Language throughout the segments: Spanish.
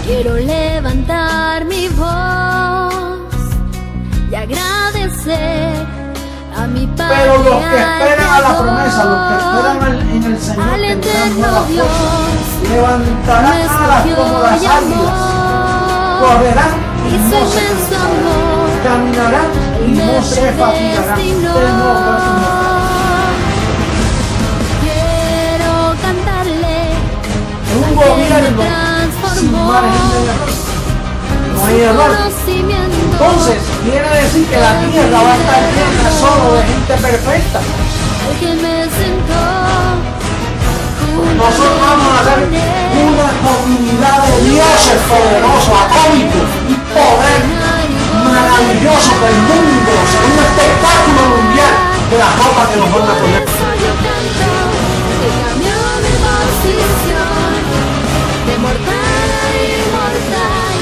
Quiero levantar mi voz y agradecer a mi Padre. Pero los que esperan a la promesa, los que esperan en el Señor, al tendrán eterno nuevas Dios, fuerzas, levantarán alas como las águilas, correrán y no se cansarán, caminarán y no se fatigarán. Quiero cantarle En un gobierno sin margen de error, no hay error. Entonces quiere decir que la tierra va a estar llena solo de gente perfecta. Nosotros vamos a ser una comunidad de dioses poderosos, atómicos y poder maravilloso del mundo, será un espectáculo mundial de la ropa que nos van a poner. De mortal a inmortal,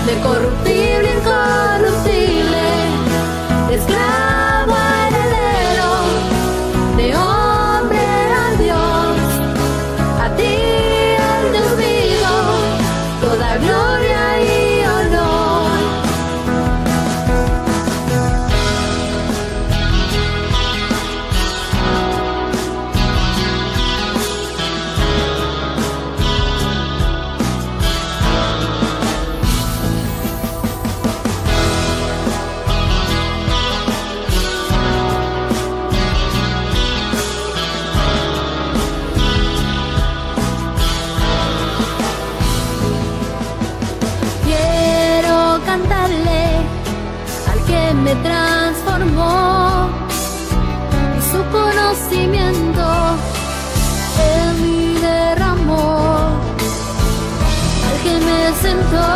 de corruptible a incorruptible, de esclavo a heredero, de hombre a Dios, a ti al Dios vivo, toda gloria y honor. Me transformó y su conocimiento en mí derramó, al que me sentó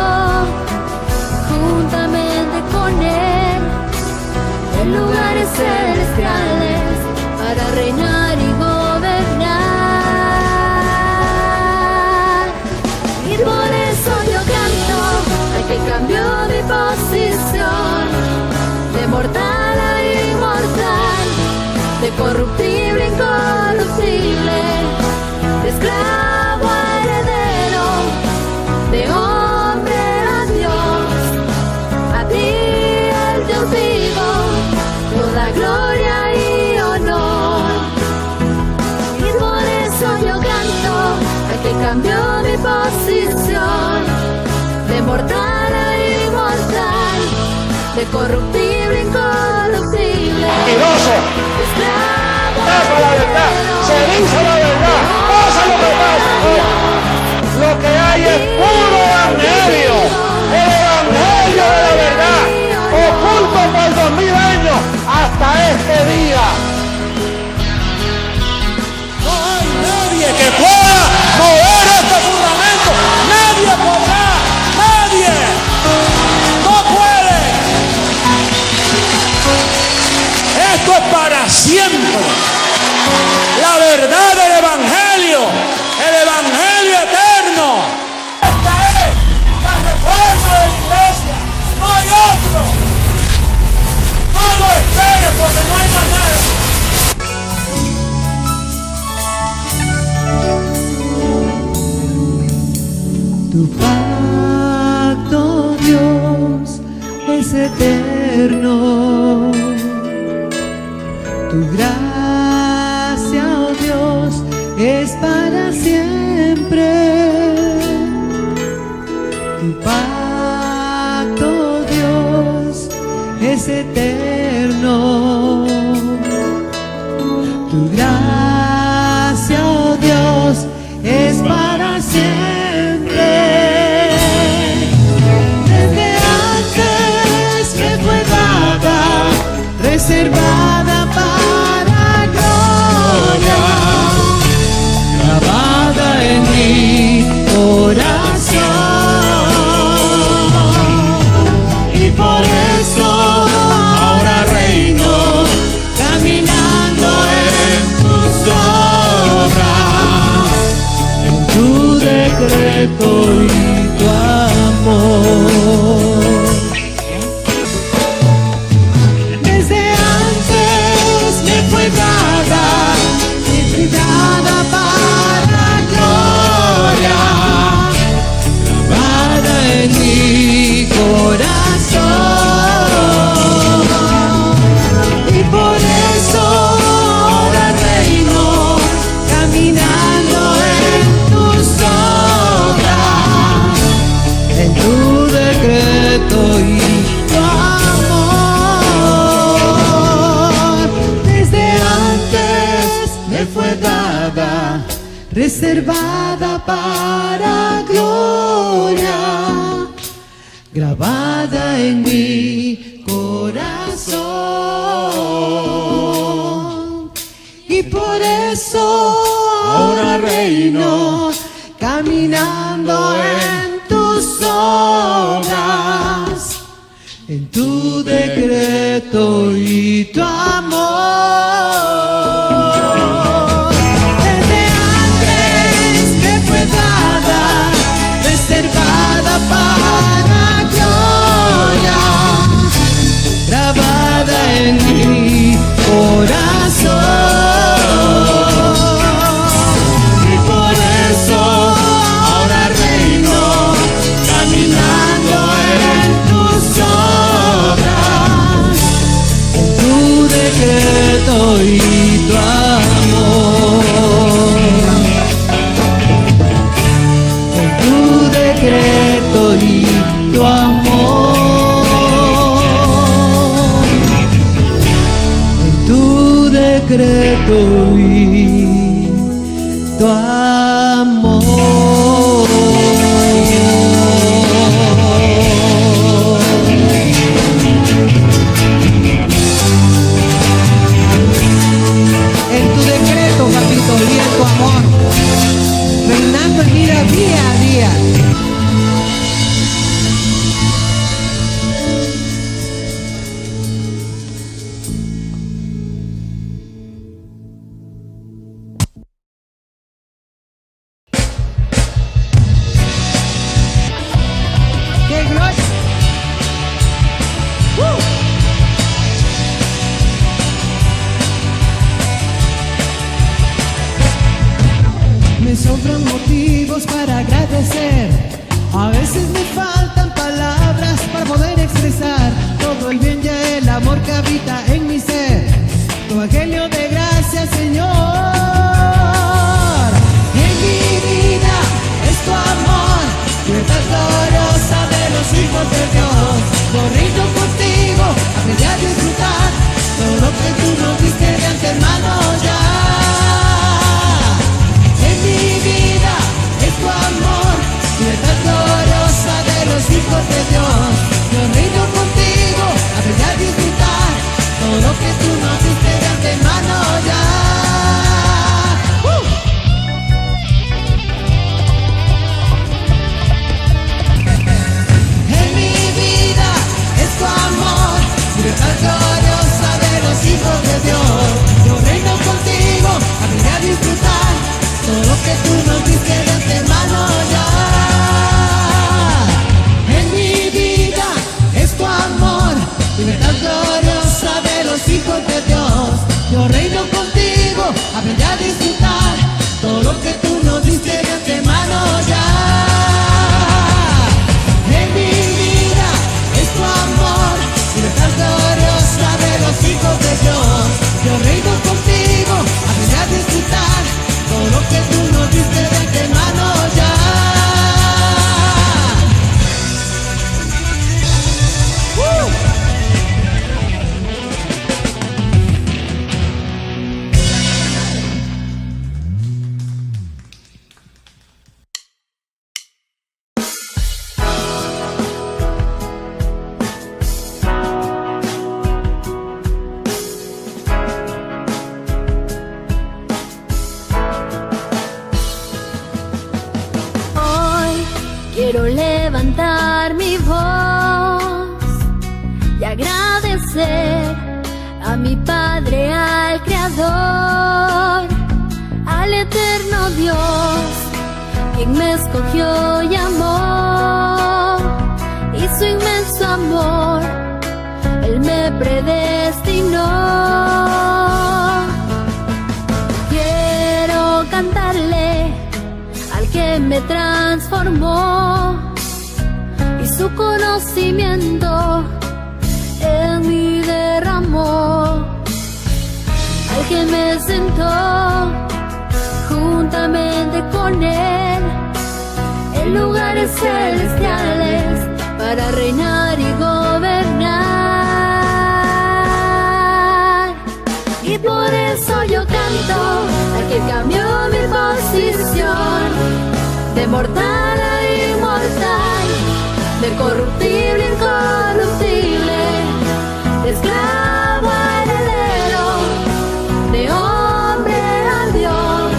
juntamente con él en lugares celestiales para reinar y gobernar. Y por eso yo canto al que cambió mi posición, de mortal a inmortal, de corruptible a incorruptible, de esclavo a heredero, de hombre a Dios, a ti el Dios vivo, toda gloria y honor. Y por eso yo canto al que cambió mi posición, de mortal a inmortal, de corruptible, incorruptible, Mentiroso, tapa la verdad, se dice la verdad, pasa lo que pasa. Lo que hay es puro evangelio, el evangelio de la verdad, oculto por 2000 años hasta este día. No hay nadie que pueda mover este fundamento, nadie podrá, nadie. Esto es para siempre. La verdad del evangelio, el evangelio eterno. Esta es la reforma de la iglesia. No hay otro. No lo esperes porque no hay más nada. Tu pacto, Dios, es eterno. Tu gracia, oh Dios, es para siempre. Tu pacto, Dios, es eterno. Tu gracia, oh Dios, es para siempre. Desde antes me fue dada, reservada para gloria, grabada en mi corazón, y por eso ahora reino, caminando en tus obras, en tu decreto y tu amor. Para gloria, grabada reservada para gloria, grabada en mi corazón. Y por eso ahora reino, caminando en tus obras, en tu decreto y tu amor. Desde antes que fue dada, reservada para gloria, grabada en mi corazón. Y por eso ahora reino, caminando en tus obras, en tu decreto y tu amor, en tu decreto y tu amor, en tu decreto y tu amor. En tu decreto, papito, y en tu amor, reinando en vida día a día. ¡Qué gloria! Me sobran motivos para agradecer. A veces me faltan palabras para poder expresar todo el bien y el amor que habita en mi ser. Tu evangelio de gracia, Señor. En mi vida es tu amor, libertad gloriosa de los hijos de Dios. Corriendo contigo, aprendí a disfrutar todo lo que tú nos diste de antemano ya. En mi vida es tu amor, libertad gloriosa de los hijos de Dios. Yo reino contigo, aprendí a disfrutar todo lo que tú nos diste de antemano ya. En mi vida es tu amor, libertad gloriosa de los hijos de Dios. Yo reino contigo, aprendí a disfrutar todo lo que tú nos diste de antemano ya. En mi vida es tu amor, libertad gloriosa de los hijos de Dios. Yo reino contigo, aprendí a disfrutar todo lo que tú nos diste de antemano ya. En mi vida es tu amor, libertad gloriosa de los hijos de Dios. Yo reino contigo, aprendí a disfrutar todo lo que tú nos diste de antemano ya. Quiero levantar mi voz y agradecer a mi Padre, al Creador, al eterno Dios, quien me escogió y amó, y su inmenso amor, Él me predestinó. Quiero cantarle al que me transformó, y su conocimiento en mí derramó, al que me sentó juntamente con Él en lugares celestiales para reinar y gobernar. Y por eso yo canto. canto al que cambió mi posición, de mortal a inmortal, de corruptible a incorruptible, de esclavo a heredero, de hombre a Dios,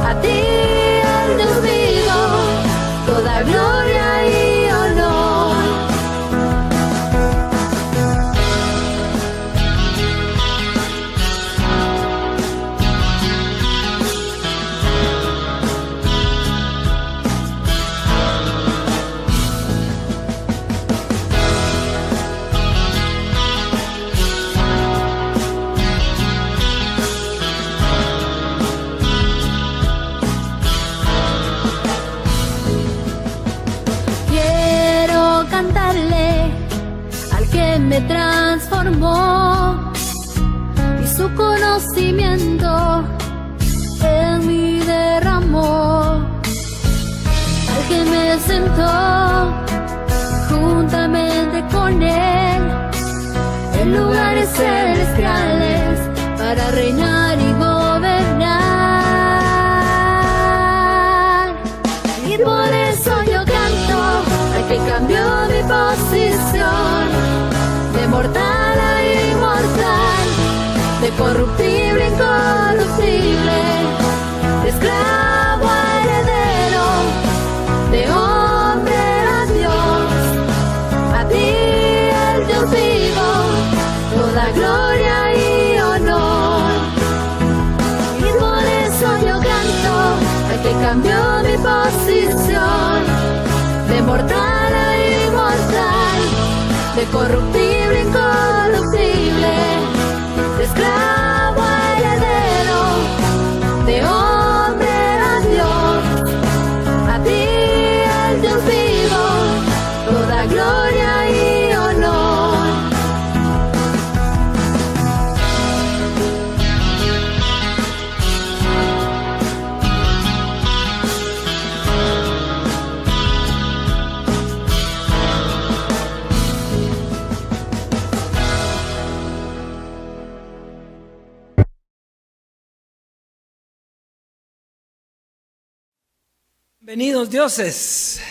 a ti el Dios vivo, toda gloria y honor. Quiero cantarle al que me transformó y su conocimiento en mí derramó, al que me sentó juntamente con él en lugares celestiales para reinar y gobernar. Y por eso yo canto al que cambió mi posición, de mortal a inmortal, de corruptible a incorruptible, de esclavo a heredero, de hombre a Dios, a ti el Dios vivo, toda gloria y honor. Y por eso yo canto al que cambió mi posición, de mortal a inmortal, de corruptible a incorruptible, de esclavo a heredero, de hombre a Dios, a ti el Dios vivo, toda gloria y honor. Bienvenidos dioses,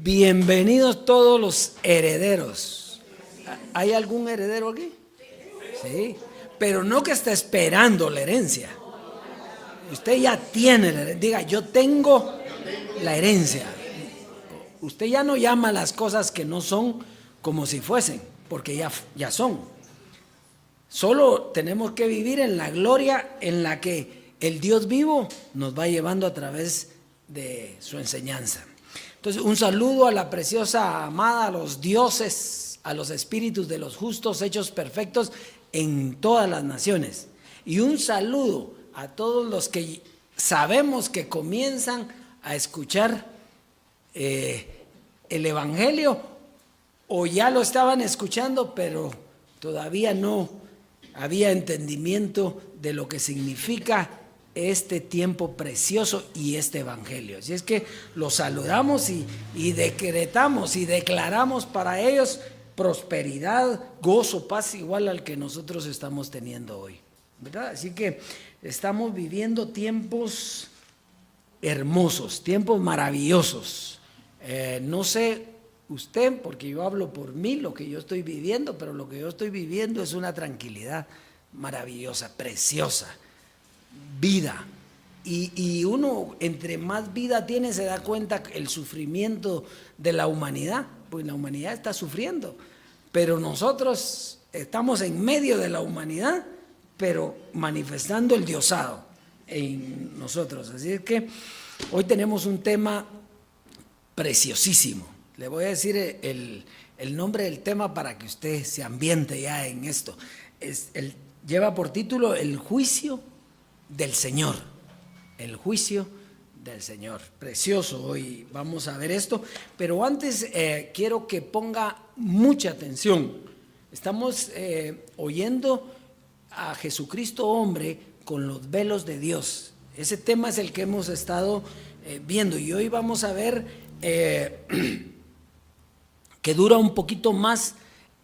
bienvenidos todos los herederos. ¿Hay algún heredero aquí? Sí, pero no que esté esperando la herencia. Usted ya tiene la herencia. Diga, yo tengo la herencia. Usted ya no llama las cosas que no son como si fuesen, porque ya son. Solo tenemos que vivir en la gloria en la que el Dios vivo nos va llevando a través de su enseñanza. Entonces, un saludo a la preciosa amada, a los dioses, a los espíritus de los justos hechos perfectos en todas las naciones. Y un saludo a todos los que sabemos que comienzan a escuchar el Evangelio, o ya lo estaban escuchando, pero todavía no había entendimiento de lo que significa este tiempo precioso y este evangelio. Así es que los saludamos y decretamos y declaramos para ellos prosperidad, gozo, paz igual al que nosotros estamos teniendo hoy, ¿verdad? Así que estamos viviendo tiempos hermosos, tiempos maravillosos. No sé usted, porque yo hablo por mí, lo que yo estoy viviendo, pero lo que yo estoy viviendo es una tranquilidad maravillosa, preciosa. Vida, y uno entre más vida tiene se da cuenta el sufrimiento de la humanidad, pues la humanidad está sufriendo, pero nosotros estamos en medio de la humanidad, pero manifestando el diosado en nosotros. Así es que hoy tenemos un tema preciosísimo. Le voy a decir el nombre del tema para que usted se ambiente ya en esto. Lleva por título El juicio del Señor. El juicio del Señor. Precioso, hoy vamos a ver esto, pero antes quiero que ponga mucha atención. Estamos oyendo a Jesucristo hombre con los velos de Dios. Ese tema es el que hemos estado viendo, y hoy vamos a ver que dura un poquito más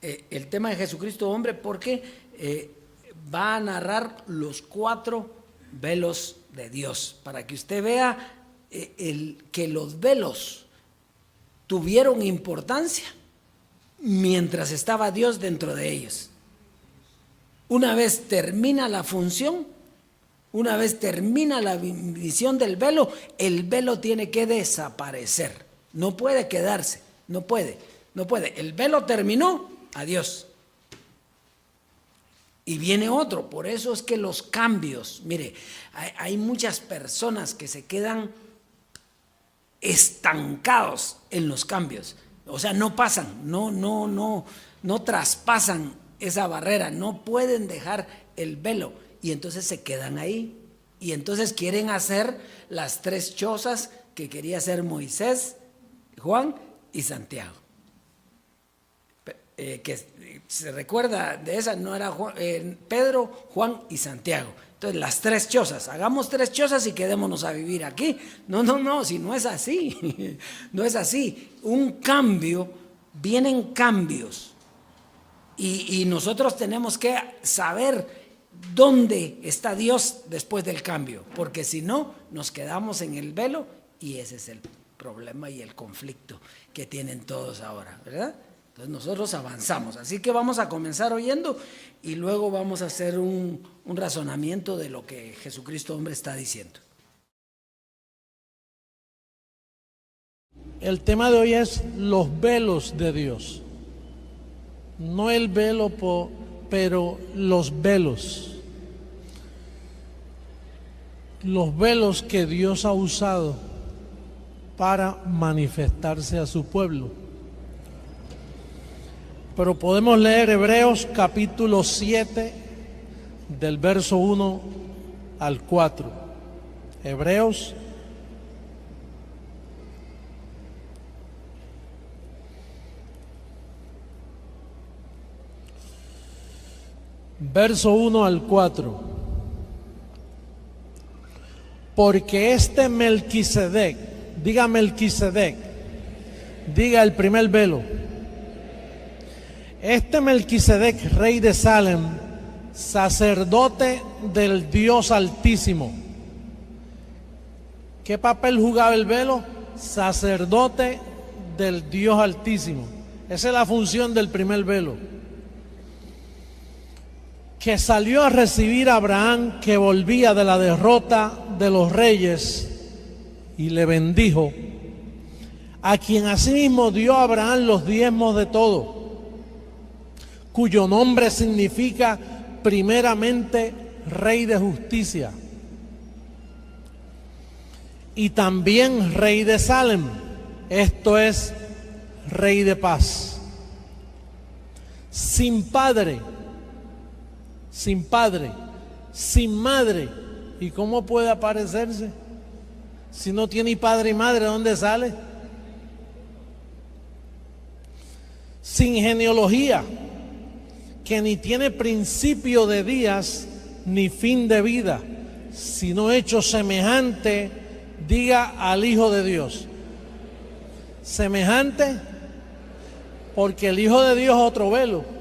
el tema de Jesucristo hombre, porque va a narrar los 4 velos de Dios, para que usted vea que los velos tuvieron importancia mientras estaba Dios dentro de ellos. Una vez termina la función, una vez termina la visión del velo, el velo tiene que desaparecer. No puede quedarse, no puede. El velo terminó, adiós. Y viene otro. Por eso es que los cambios, mire, hay muchas personas que se quedan estancados en los cambios. O sea, no pasan, no traspasan esa barrera, no pueden dejar el velo y entonces se quedan ahí. Y entonces quieren hacer las 3 chozas que quería hacer Moisés, Juan y Santiago. Que se recuerda de esa, no era Pedro, Juan y Santiago. Entonces las 3 chozas, hagamos 3 chozas y quedémonos a vivir aquí. No, si no es así, no es así. Un cambio, vienen cambios y nosotros tenemos que saber dónde está Dios después del cambio, porque si no, nos quedamos en el velo y ese es el problema y el conflicto que tienen todos ahora, ¿verdad? Entonces nosotros avanzamos, así que vamos a comenzar oyendo y luego vamos a hacer un razonamiento de lo que Jesucristo hombre está diciendo. El tema de hoy es los velos de Dios. No el velo, pero los velos. Los velos que Dios ha usado para manifestarse a su pueblo. Pero podemos leer Hebreos capítulo 7 del verso 1 al 4. Hebreos verso 1 al 4. Porque este Melquisedec, diga Melquisedec, diga el primer velo. Este Melquisedec, rey de Salem, sacerdote del Dios Altísimo. ¿Qué papel jugaba el velo? Sacerdote del Dios Altísimo. Esa es la función del primer velo. Que salió a recibir a Abraham, que volvía de la derrota de los reyes, y le bendijo, a quien asimismo dio a Abraham los diezmos de todo, cuyo nombre significa primeramente Rey de Justicia, y también Rey de Salem, esto es, Rey de Paz, sin padre, sin madre. ¿Y cómo puede aparecerse? Si no tiene padre y madre, ¿dónde sale? Sin genealogía, que ni tiene principio de días ni fin de vida, sino hecho semejante, diga, al Hijo de Dios. Semejante, porque el Hijo de Dios es otro velo.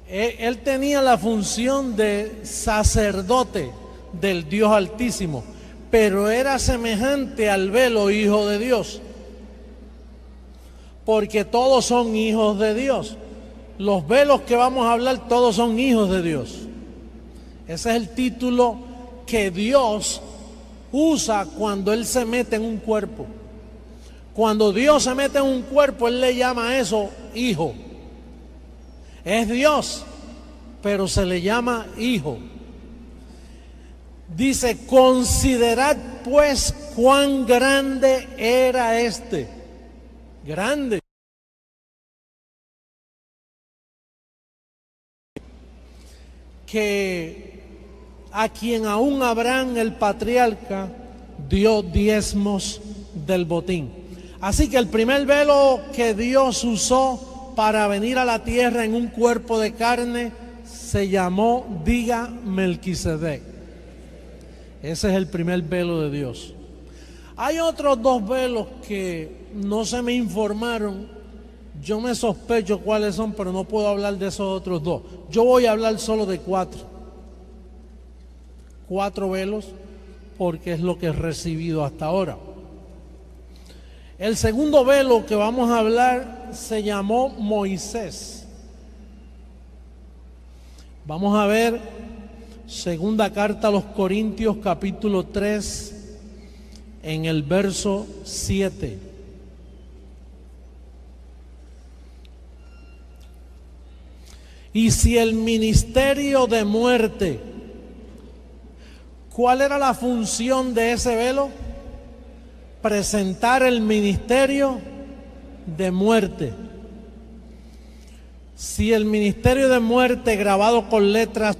Él tenía la función de sacerdote del Dios Altísimo, pero era semejante al velo Hijo de Dios, porque todos son hijos de Dios. Los velos que vamos a hablar, todos son hijos de Dios. Ese es el título que Dios usa cuando Él se mete en un cuerpo. Cuando Dios se mete en un cuerpo, Él le llama a eso hijo. Es Dios, pero se le llama hijo. Dice, considerad pues cuán grande era este. Grande. Que a quien aún Abraham el patriarca dio diezmos del botín. Así que el primer velo que Dios usó para venir a la tierra en un cuerpo de carne se llamó, diga, Melquisedec. Ese es el primer velo de Dios. Hay otros 2 velos que no se me informaron Yo me sospecho cuáles son, pero no puedo hablar de esos otros dos. Yo voy a hablar solo de 4. 4 velos, porque es lo que he recibido hasta ahora. El segundo velo que vamos a hablar se llamó Moisés. Vamos a ver segunda carta a los Corintios, capítulo 3, en el verso 7. Y si el ministerio de muerte, ¿cuál era la función de ese velo? Presentar el ministerio de muerte. Si el ministerio de muerte grabado con letras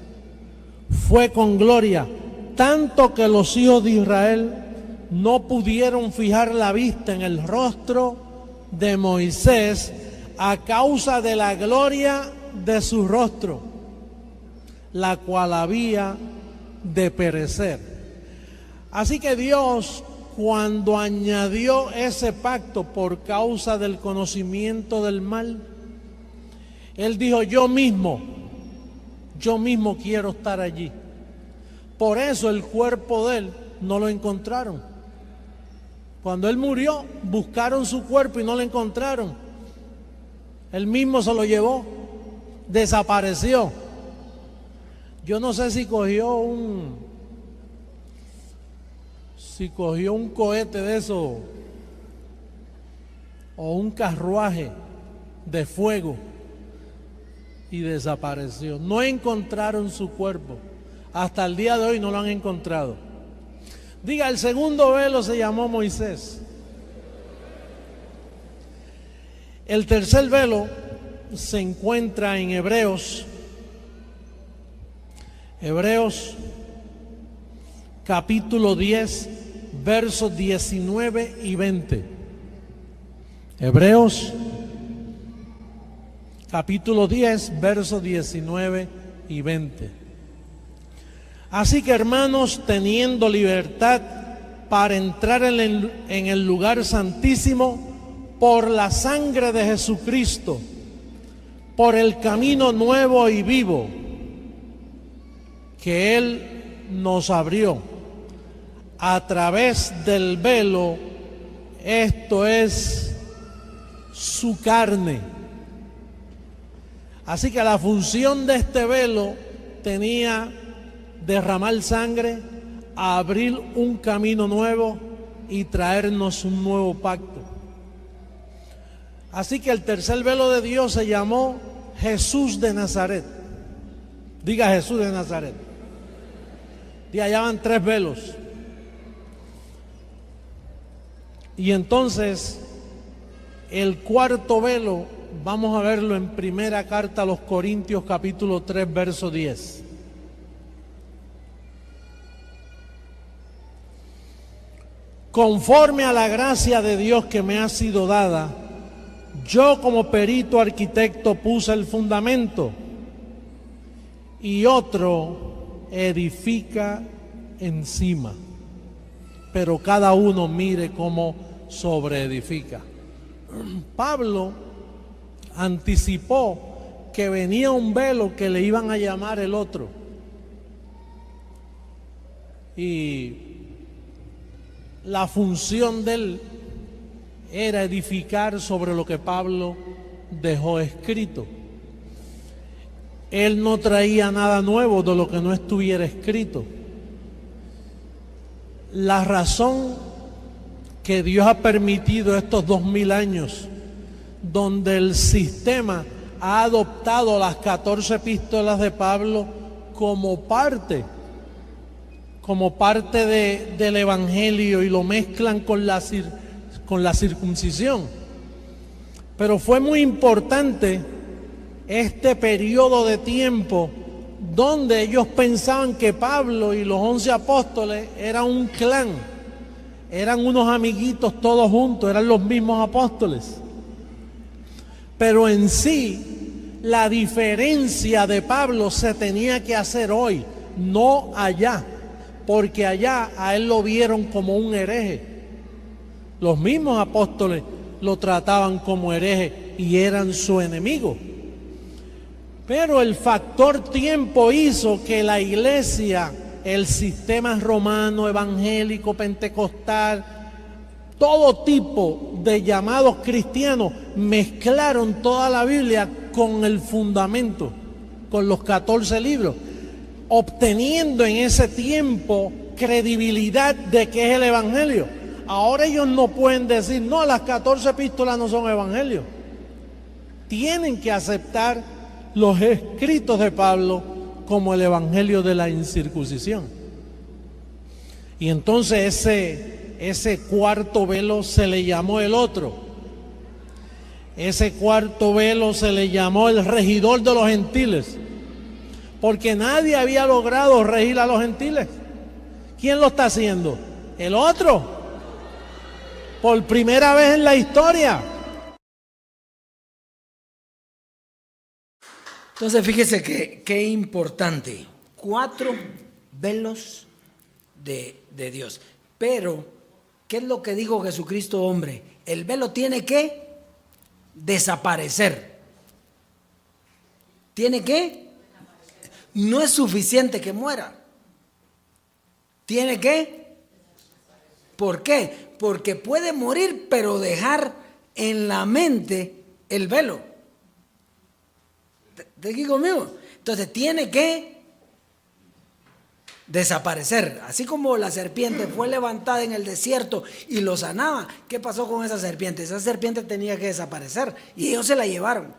fue con gloria, tanto que los hijos de Israel no pudieron fijar la vista en el rostro de Moisés a causa de la gloria de su rostro, la cual había de perecer. Así que Dios, cuando añadió ese pacto por causa del conocimiento del mal, Él dijo, yo mismo quiero estar allí. Por eso el cuerpo de Él no lo encontraron. Cuando Él murió, buscaron su cuerpo y no lo encontraron. Él mismo se lo llevó, desapareció. Yo no sé si cogió un cohete de eso o un carruaje de fuego y desapareció. No encontraron su cuerpo. Hasta el día de hoy no lo han encontrado. Diga, el segundo velo se llamó Moisés. El tercer velo se encuentra en Hebreos capítulo 10, versos 19 y 20. Hebreos capítulo 10, versos 19 y 20. Así que, hermanos, teniendo libertad para entrar en el lugar santísimo por la sangre de Jesucristo, por el camino nuevo y vivo que Él nos abrió a través del velo, esto es su carne. Así que la función de este velo tenía derramar sangre, abrir un camino nuevo y traernos un nuevo pacto. Así que el tercer velo de Dios se llamó Jesús de Nazaret. Diga, Jesús de Nazaret. Y allá van 3 velos. Y entonces el cuarto velo vamos a verlo en primera carta a los Corintios capítulo 3 verso 10. Conforme a la gracia de Dios que me ha sido dada, yo como perito arquitecto puse el fundamento y otro edifica encima, pero cada uno mire cómo sobreedifica. Pablo anticipó que venía un velo que le iban a llamar el otro, y la función de él era edificar sobre lo que Pablo dejó escrito. Él no traía nada nuevo de lo que no estuviera escrito. La razón que Dios ha permitido estos 2000 años, donde el sistema ha adoptado las 14 epístolas de Pablo como parte del Evangelio y lo mezclan con la circuncisión. Pero fue muy importante este periodo de tiempo donde ellos pensaban que Pablo y los 11 apóstoles eran un clan, eran unos amiguitos todos juntos, eran los mismos apóstoles. Pero en sí, la diferencia de Pablo se tenía que hacer hoy, no allá, porque allá a él lo vieron como un hereje. Los mismos apóstoles lo trataban como hereje y eran su enemigo. Pero el factor tiempo hizo que la iglesia, el sistema romano, evangélico, pentecostal, todo tipo de llamados cristianos mezclaron toda la Biblia con el fundamento, con los 14 libros, obteniendo en ese tiempo credibilidad de que es el evangelio. Ahora ellos no pueden decir, no, las 14 epístolas no son evangelio. Tienen que aceptar los escritos de Pablo como el evangelio de la incircuncisión. Y entonces ese cuarto velo se le llamó el otro. Ese cuarto velo se le llamó el regidor de los gentiles, porque nadie había logrado regir a los gentiles. ¿Quién lo está haciendo? El otro. Por primera vez en la historia. Entonces fíjese que importante, 4 velos de Dios. Pero, ¿qué es lo que dijo Jesucristo, hombre? El velo tiene que desaparecer. ¿Tiene que? No es suficiente que muera. ¿Tiene que? ¿Por qué? Porque puede morir, pero dejar en la mente el velo. ¿Te aquí conmigo? Entonces tiene que desaparecer. Así como la serpiente fue levantada en el desierto y lo sanaba, ¿qué pasó con esa serpiente? Esa serpiente tenía que desaparecer y ellos se la llevaron.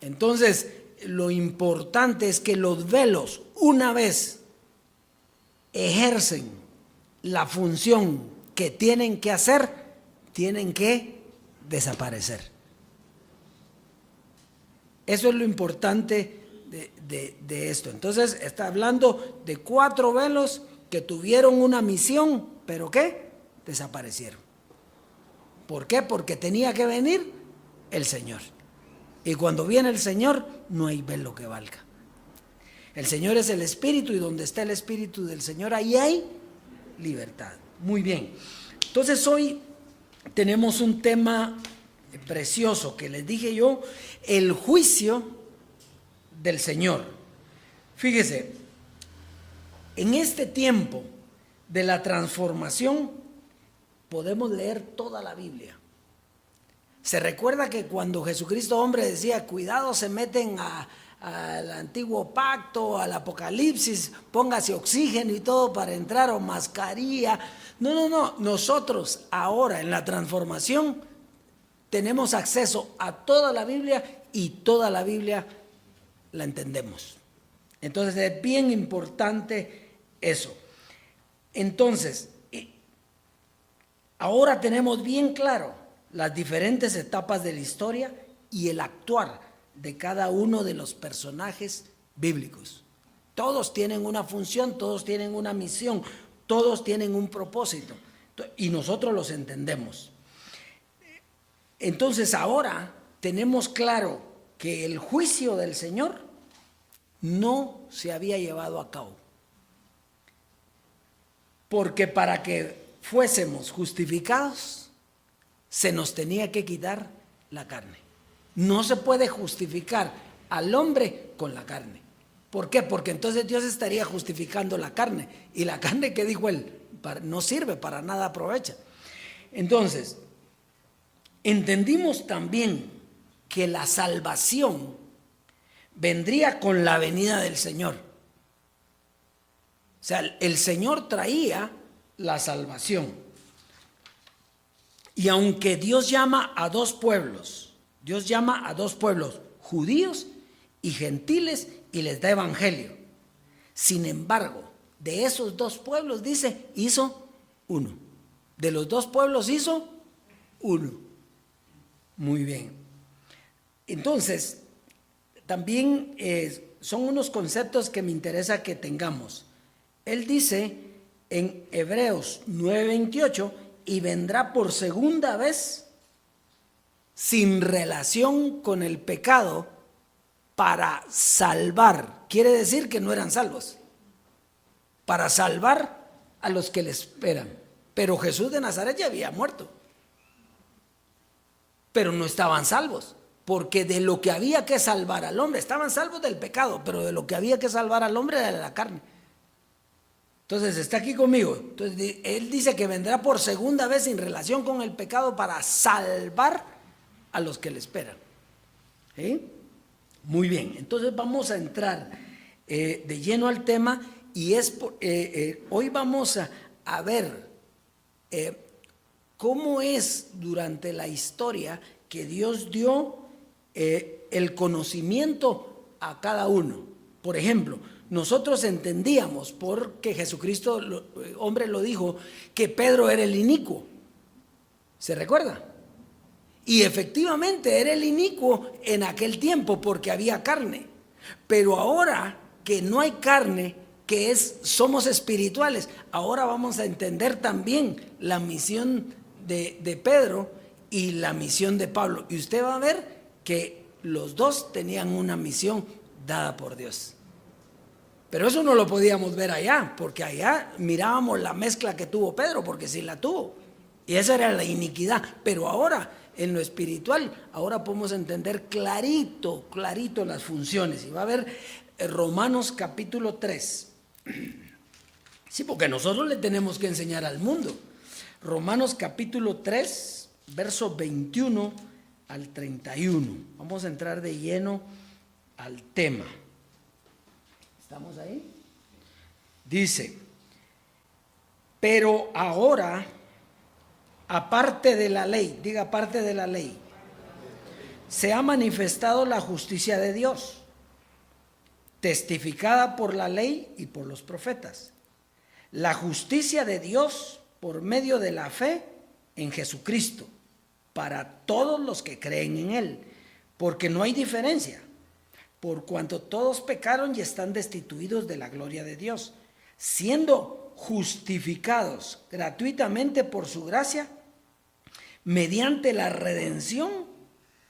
Entonces, lo importante es que los velos, una vez ejercen la función que tienen que hacer, tienen que desaparecer. Eso es lo importante de esto. Entonces está hablando de 4 velos que tuvieron una misión, pero ¿qué? Desaparecieron. ¿Por qué? Porque tenía que venir el Señor. Y cuando viene el Señor, no hay velo que valga. El Señor es el Espíritu, y donde está el Espíritu del Señor, ahí hay libertad. Muy bien. Entonces hoy tenemos un tema precioso que les dije yo, el juicio del Señor. Fíjese, en este tiempo de la transformación podemos leer toda la Biblia. Se recuerda que cuando Jesucristo hombre decía, cuidado, se meten al antiguo pacto, al Apocalipsis, póngase oxígeno y todo para entrar, o mascarilla. No, nosotros ahora en la transformación tenemos acceso a toda la Biblia y toda la Biblia la entendemos. Entonces es bien importante eso. Entonces, ahora tenemos bien claro las diferentes etapas de la historia y el actuar de cada uno de los personajes bíblicos. Todos tienen una función, todos tienen una misión, todos tienen un propósito y nosotros los entendemos. Entonces ahora tenemos claro que el juicio del Señor no se había llevado a cabo. Porque para que fuésemos justificados, se nos tenía que quitar la carne. No se puede justificar al hombre con la carne. ¿Por qué? Porque entonces Dios estaría justificando la carne. Y la carne, que dijo él, no sirve, para nada aprovecha. Entonces, entendimos también que la salvación vendría con la venida del Señor. O sea, el Señor traía la salvación. Y aunque Dios llama a 2 pueblos, judíos y gentiles, y les da evangelio. Sin embargo, de esos 2 pueblos, dice, hizo uno. De los 2 pueblos hizo uno. Muy bien. Entonces, también son unos conceptos que me interesa que tengamos. Él dice en Hebreos 9:28, y vendrá por segunda vez sin relación con el pecado para salvar. Quiere decir que no eran salvos. Para salvar a los que le esperan. Pero Jesús de Nazaret ya había muerto. pero no estaban salvos, porque de lo que había que salvar al hombre, estaban salvos del pecado, pero de lo que había que salvar al hombre era de la carne. Entonces, está aquí conmigo. Entonces, él dice que vendrá por segunda vez en relación con el pecado para salvar a los que le esperan. ¿Sí? Muy bien, entonces vamos a entrar de lleno al tema y hoy vamos a ver cómo es durante la historia que Dios dio el conocimiento a cada uno. Por ejemplo, nosotros entendíamos, porque Jesucristo, hombre, lo dijo, que Pedro era el inicuo. ¿Se recuerda? Y efectivamente era el inicuo en aquel tiempo porque había carne. Pero ahora que no hay carne, somos espirituales, ahora vamos a entender también la misión de Pedro y la misión de Pablo. Y usted va a ver que los dos tenían una misión dada por Dios. Pero eso no lo podíamos ver allá, porque allá mirábamos la mezcla que tuvo Pedro, porque sí la tuvo. Y esa era la iniquidad. Pero ahora, en lo espiritual, ahora podemos entender clarito las funciones. Y va a ver Romanos capítulo 3. Sí, porque nosotros le tenemos que enseñar al mundo. Romanos capítulo 3, verso 21 al 31. Vamos a entrar de lleno al tema. ¿Estamos ahí? Dice, pero ahora, aparte de la ley, diga aparte de la ley, se ha manifestado la justicia de Dios, testificada por la ley y por los profetas. La justicia de Dios por medio de la fe en Jesucristo, para todos los que creen en Él, porque no hay diferencia. Por cuanto todos pecaron y están destituidos de la gloria de Dios, siendo justificados gratuitamente por su gracia, mediante la redención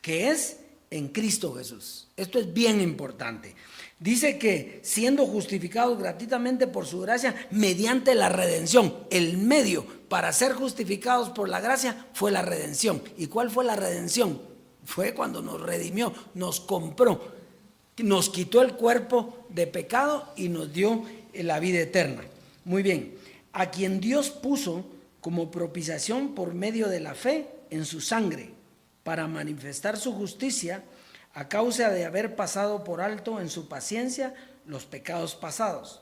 que es en Cristo Jesús. Esto es bien importante. Dice que siendo justificados gratuitamente por su gracia, mediante la redención, el medio para ser justificados por la gracia fue la redención. ¿Y cuál fue la redención? Fue cuando nos redimió, nos compró, nos quitó el cuerpo de pecado y nos dio la vida eterna. Muy bien, a quien Dios puso como propiciación por medio de la fe en su sangre, para manifestar su justicia a causa de haber pasado por alto en su paciencia los pecados pasados,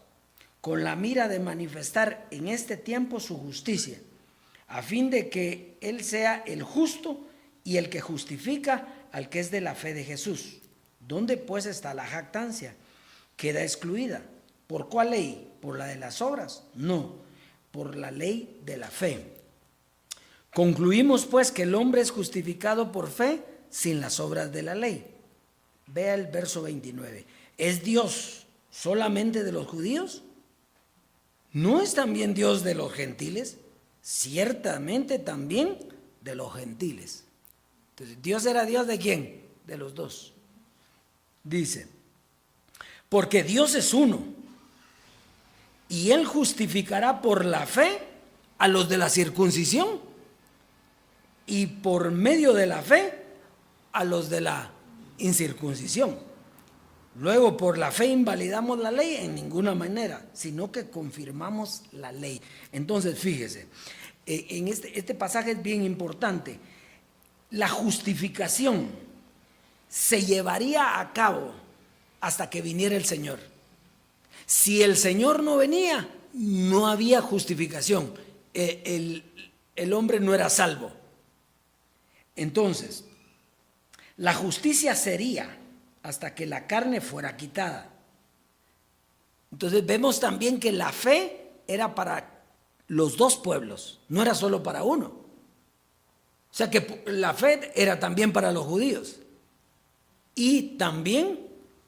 con la mira de manifestar en este tiempo su justicia, a fin de que Él sea el justo y el que justifica al que es de la fe de Jesús. ¿Dónde pues está la jactancia? Queda excluida. ¿Por cuál ley? ¿Por la de las obras? No, por la ley de la fe. Concluimos pues que el hombre es justificado por fe sin las obras de la ley. Vea el verso 29. ¿Es Dios solamente de los judíos? ¿No es también Dios de los gentiles? Ciertamente también de los gentiles. Entonces, ¿Dios era Dios de quién? De los dos. Dice, porque Dios es uno, y Él justificará por la fe a los de la circuncisión, y por medio de la fe a los de la incircuncisión. Luego, por la fe invalidamos la ley en ninguna manera, sino que confirmamos la ley. Entonces, fíjese, en este pasaje es bien importante. La justificación se llevaría a cabo hasta que viniera el Señor. Si el Señor no venía, no había justificación. El hombre no era salvo. Entonces, la justicia sería hasta que la carne fuera quitada. Entonces vemos también que la fe era para los dos pueblos, no era solo para uno. O sea que la fe era también para los judíos y también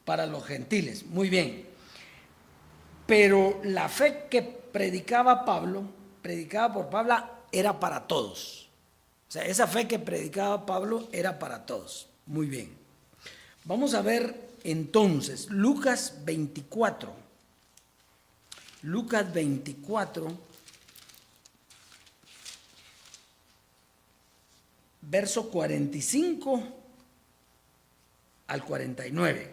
para los gentiles. Muy bien. Pero la fe que predicaba por Pablo, era para todos. O sea, esa fe que predicaba Pablo era para todos. Muy bien. Vamos a ver entonces Lucas 24. Lucas 24, verso 45 al 49.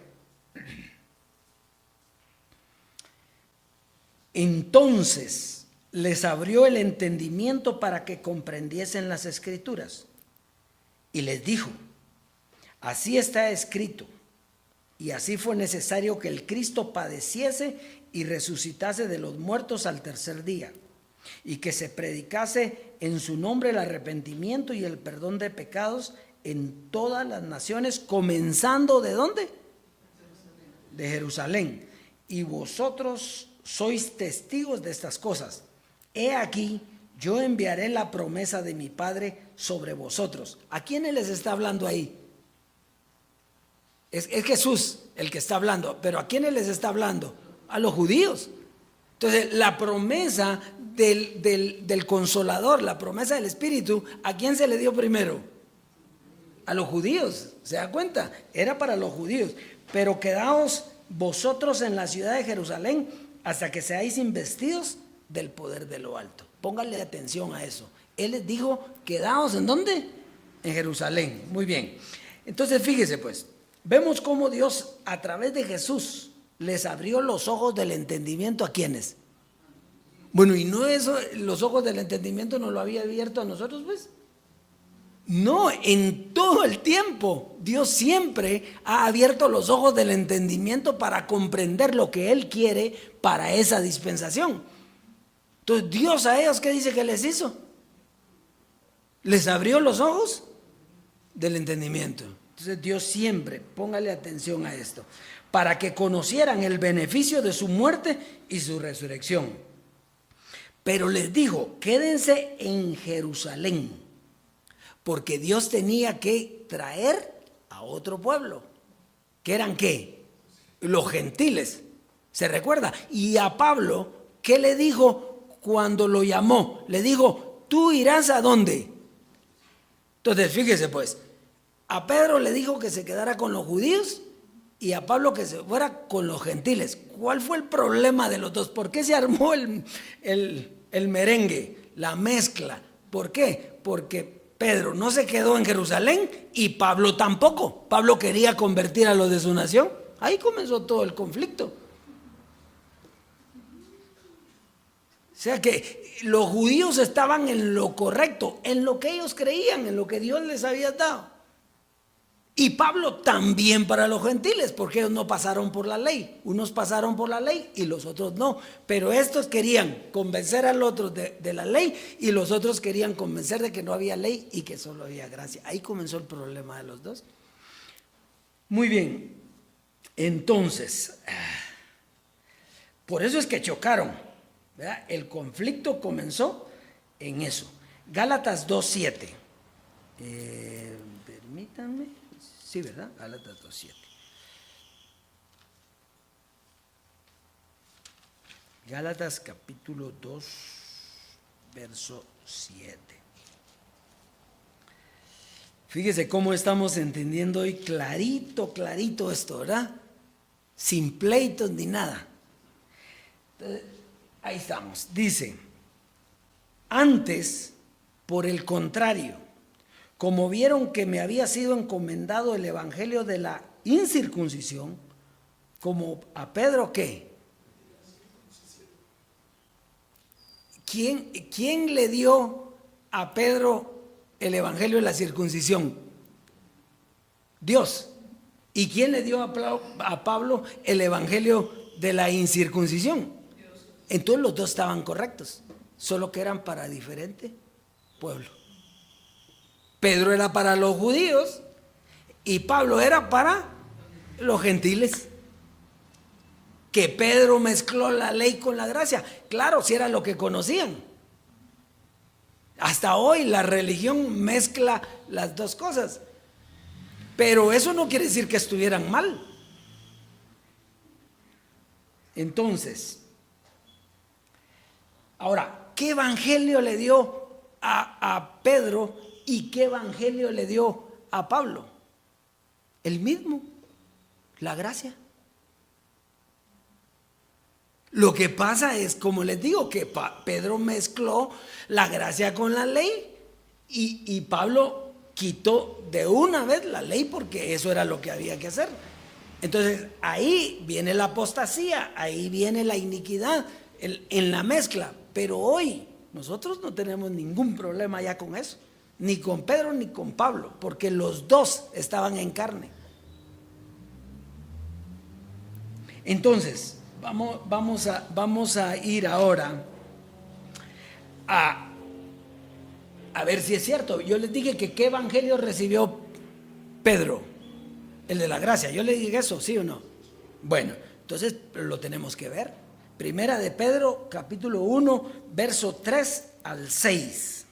Entonces les abrió el entendimiento para que comprendiesen las Escrituras. Y les dijo: así está escrito, y así fue necesario que el Cristo padeciese y resucitase de los muertos al tercer día, y que se predicase en su nombre el arrepentimiento y el perdón de pecados en todas las naciones, comenzando ¿de dónde? De Jerusalén. Y vosotros sois testigos de estas cosas. He aquí, yo enviaré la promesa de mi Padre sobre vosotros. ¿A quiénes les está hablando ahí? Es Jesús el que está hablando, pero ¿a quiénes les está hablando? A los judíos. Entonces, la promesa del Consolador, la promesa del Espíritu, ¿a quién se le dio primero? A los judíos. ¿Se da cuenta? Era para los judíos. Pero quedaos vosotros en la ciudad de Jerusalén hasta que seáis investidos del poder de lo alto. Pónganle atención a eso. Él les dijo: quedaos ¿en dónde? En Jerusalén. Muy bien. Entonces, fíjese pues, vemos cómo Dios a través de Jesús les abrió los ojos del entendimiento. ¿A quiénes? Bueno, y no eso, los ojos del entendimiento nos lo había abierto a nosotros, pues. No, en todo el tiempo Dios siempre ha abierto los ojos del entendimiento para comprender lo que Él quiere para esa dispensación. Entonces, Dios a ellos, ¿qué dice que les hizo? Les abrió los ojos del entendimiento. Entonces, Dios siempre, póngale atención a esto, para que conocieran el beneficio de su muerte y su resurrección. Pero les dijo: quédense en Jerusalén, porque Dios tenía que traer a otro pueblo. ¿Que eran qué? Los gentiles. ¿Se recuerda? Y a Pablo, ¿qué le dijo cuando lo llamó? Le dijo: ¿tú irás a dónde? Entonces, fíjese pues, a Pedro le dijo que se quedara con los judíos y a Pablo que se fuera con los gentiles. ¿Cuál fue el problema de los dos? ¿Por qué se armó el merengue, la mezcla? ¿Por qué? Porque Pedro no se quedó en Jerusalén y Pablo tampoco. Pablo quería convertir a los de su nación. Ahí comenzó todo el conflicto. O sea que los judíos estaban en lo correcto, en lo que ellos creían, en lo que Dios les había dado. Y Pablo también para los gentiles, porque ellos no pasaron por la ley. Unos pasaron por la ley y los otros no. Pero estos querían convencer al otro de la ley y los otros querían convencer de que no había ley y que solo había gracia. Ahí comenzó el problema de los dos. Muy bien. Entonces, por eso es que chocaron, ¿verdad? El conflicto comenzó en eso. Gálatas 2:7. Permítanme. Sí, ¿verdad? Gálatas 2:7. Gálatas capítulo 2, verso 7. Fíjese cómo estamos entendiendo hoy clarito, clarito esto, ¿verdad? Sin pleitos ni nada. Entonces, ahí estamos. Dice: antes, por el contrario, como vieron que me había sido encomendado el evangelio de la incircuncisión, como a Pedro, ¿qué? ¿Quién le dio a Pedro el evangelio de la circuncisión? Dios. ¿Y quién le dio a Pablo el evangelio de la incircuncisión? Entonces los dos estaban correctos, solo que eran para diferente pueblo. Pedro era para los judíos y Pablo era para los gentiles. Que Pedro mezcló la ley con la gracia. Claro, si era lo que conocían. Hasta hoy la religión mezcla las dos cosas. Pero eso no quiere decir que estuvieran mal. Entonces, ahora, ¿qué evangelio le dio a Pedro y qué evangelio le dio a Pablo? El mismo, la gracia. Lo que pasa es, como les digo, que Pedro mezcló la gracia con la ley y Pablo quitó de una vez la ley porque eso era lo que había que hacer. Entonces ahí viene la apostasía, ahí viene la iniquidad en la mezcla. Pero hoy nosotros no tenemos ningún problema ya con eso, ni con Pedro ni con Pablo, porque los dos estaban en carne. Entonces vamos a ir ahora a ver si es cierto. Yo les dije que qué evangelio recibió Pedro, el de la gracia. Yo le dije eso, ¿sí o no? Bueno, entonces lo tenemos que ver. Primera de Pedro, capítulo 1, verso 3 al 6.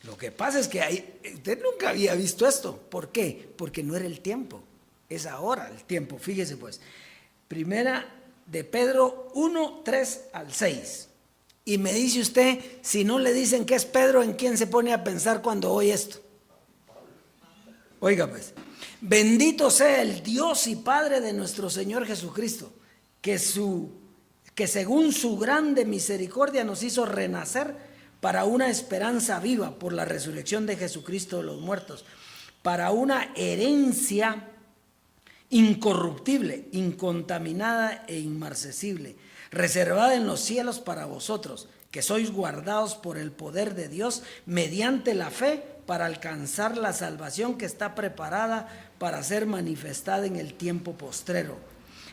Lo que pasa es que usted nunca había visto esto. ¿Por qué? Porque no era el tiempo. Es ahora el tiempo. Fíjese pues. Primera de Pedro 1, 3 al 6. Y me dice usted, si no le dicen que es Pedro, ¿en quién se pone a pensar cuando oye esto? Oiga pues. Bendito sea el Dios y Padre de nuestro Señor Jesucristo, que según su grande misericordia nos hizo renacer para una esperanza viva por la resurrección de Jesucristo de los muertos, para una herencia incorruptible, incontaminada e inmarcesible, reservada en los cielos para vosotros, que sois guardados por el poder de Dios mediante la fe para alcanzar la salvación que está preparada para ser manifestada en el tiempo postrero,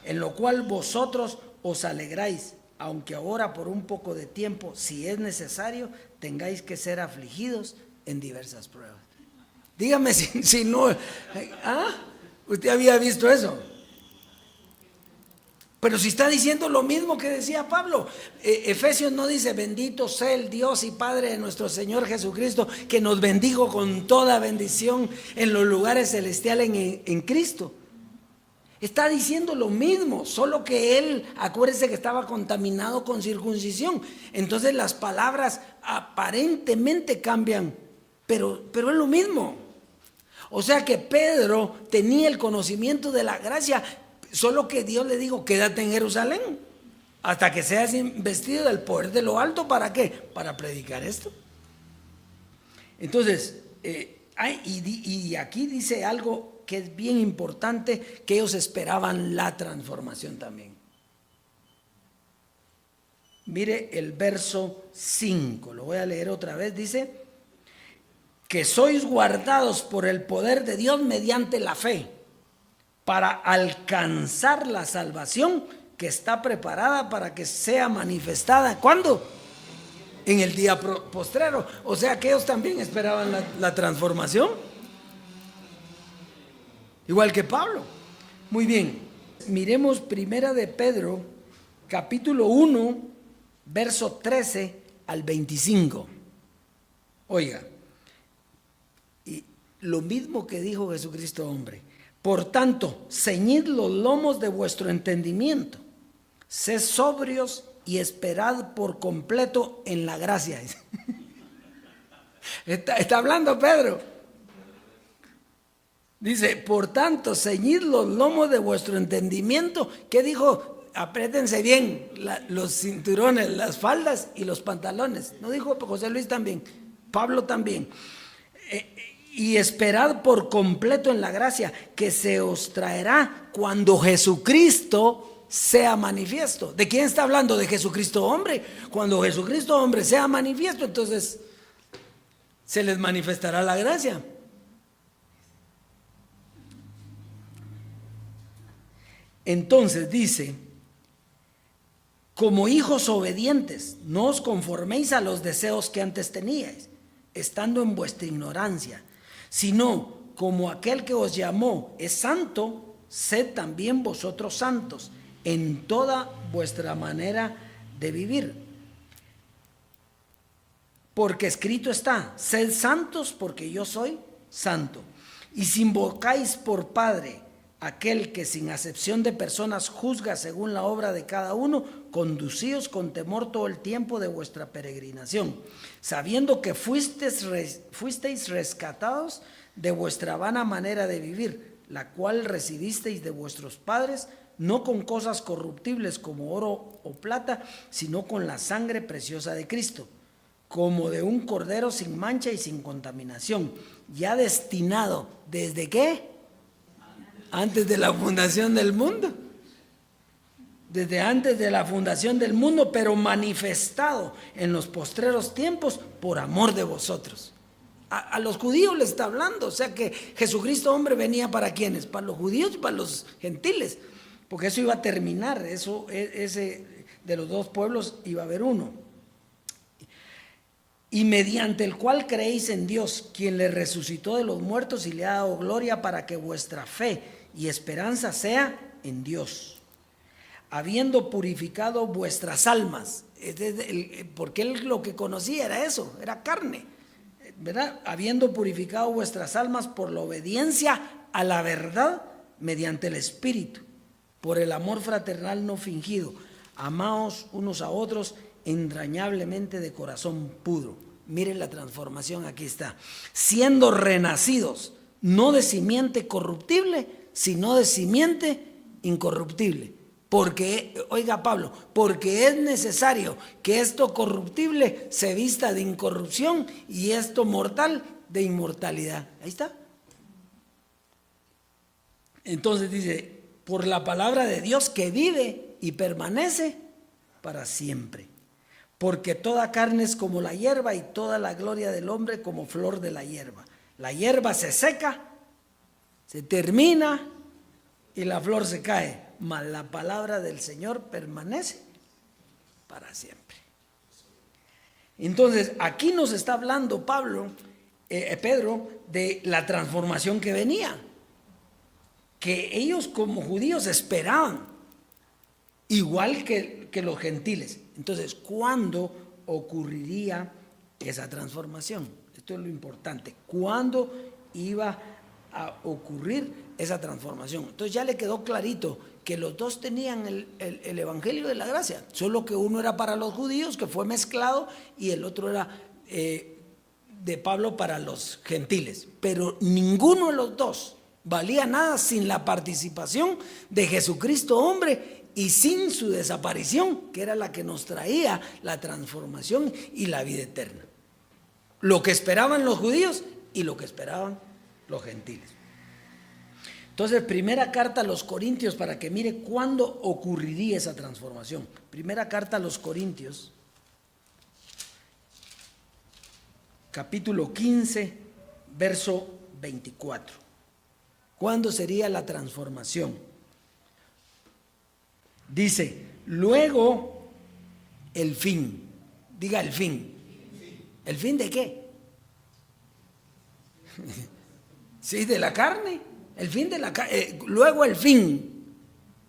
en lo cual vosotros os alegráis, aunque ahora por un poco de tiempo, si es necesario, tengáis que ser afligidos en diversas pruebas. Dígame si no, ¿usted había visto eso? Pero si está diciendo lo mismo que decía Pablo. Efesios no dice, bendito sea el Dios y Padre de nuestro Señor Jesucristo, que nos bendijo con toda bendición en los lugares celestiales en Cristo. Está diciendo lo mismo, solo que él, acuérdese que estaba contaminado con circuncisión. Entonces las palabras aparentemente cambian, pero es lo mismo. O sea que Pedro tenía el conocimiento de la gracia, solo que Dios le dijo, quédate en Jerusalén hasta que seas investido del poder de lo alto. ¿Para qué? Para predicar esto. Entonces, y aquí dice algo que es bien importante, que ellos esperaban la transformación también. Mire el verso 5, lo voy a leer otra vez, dice, que sois guardados por el poder de Dios mediante la fe, para alcanzar la salvación que está preparada para que sea manifestada. ¿Cuándo? En el día postrero. O sea que ellos también esperaban la transformación, igual que Pablo. Muy bien, miremos primera de Pedro, capítulo 1, verso 13 al 25. Oiga, y lo mismo que dijo Jesucristo hombre. Por tanto, ceñid los lomos de vuestro entendimiento, sed sobrios y esperad por completo en la gracia. Está hablando Pedro. Dice, por tanto, ceñid los lomos de vuestro entendimiento. ¿Qué dijo? Apriétense bien los cinturones, las faldas y los pantalones. ¿No dijo José Luis también? Pablo también. Y esperad por completo en la gracia que se os traerá cuando Jesucristo sea manifiesto. ¿De quién está hablando? De Jesucristo hombre. Cuando Jesucristo hombre sea manifiesto, entonces se les manifestará la gracia. Entonces dice, como hijos obedientes, no os conforméis a los deseos que antes teníais, estando en vuestra ignorancia, sino como aquel que os llamó es santo, sed también vosotros santos en toda vuestra manera de vivir. Porque escrito está, sed santos porque yo soy santo. Y si invocáis por Padre aquel que sin acepción de personas juzga según la obra de cada uno, conducíos con temor todo el tiempo de vuestra peregrinación, sabiendo que fuisteis rescatados de vuestra vana manera de vivir, la cual recibisteis de vuestros padres, no con cosas corruptibles como oro o plata, sino con la sangre preciosa de Cristo, como de un cordero sin mancha y sin contaminación, ya destinado, ¿desde qué? Antes de la fundación del mundo. Desde antes de la fundación del mundo, pero manifestado en los postreros tiempos por amor de vosotros. A los judíos les está hablando, o sea que Jesucristo hombre venía ¿para quiénes? Para los judíos y para los gentiles, porque eso iba a terminar, ese de los dos pueblos iba a haber uno. Y mediante el cual creéis en Dios, quien le resucitó de los muertos y le ha dado gloria, para que vuestra fe y esperanza sea en Dios, habiendo purificado vuestras almas, porque él lo que conocía era eso, era carne, ¿verdad? Habiendo purificado vuestras almas por la obediencia a la verdad mediante el Espíritu, por el amor fraternal no fingido, amaos unos a otros entrañablemente de corazón puro. Miren la transformación, aquí está, siendo renacidos, no de simiente corruptible, sino de simiente incorruptible. Porque, oiga Pablo, porque es necesario que esto corruptible se vista de incorrupción y esto mortal de inmortalidad. Ahí está. Entonces dice, por la palabra de Dios que vive y permanece para siempre. Porque toda carne es como la hierba y toda la gloria del hombre como flor de la hierba. La hierba se seca, se termina y la flor se cae. Mas la palabra del Señor permanece para siempre. Entonces, aquí nos está hablando Pedro, de la transformación que venía, que ellos como judíos esperaban, igual que los gentiles. Entonces, ¿cuándo ocurriría esa transformación? Esto es lo importante. ¿Cuándo iba a ocurrir esa transformación? Entonces ya le quedó clarito que los dos tenían el evangelio de la gracia, solo que uno era para los judíos, que fue mezclado, y el otro era de Pablo para los gentiles. Pero ninguno de los dos valía nada sin la participación de Jesucristo hombre y sin su desaparición, que era la que nos traía la transformación y la vida eterna. Lo que esperaban los judíos y lo que esperaban los gentiles. Entonces, primera carta a los Corintios, para que mire cuándo ocurriría esa transformación. Primera carta a los Corintios, capítulo 15, verso 24. ¿Cuándo sería la transformación? Dice, luego el fin. Diga el fin. ¿El fin de qué? Sí, de la carne. El fin de la carne, luego el fin,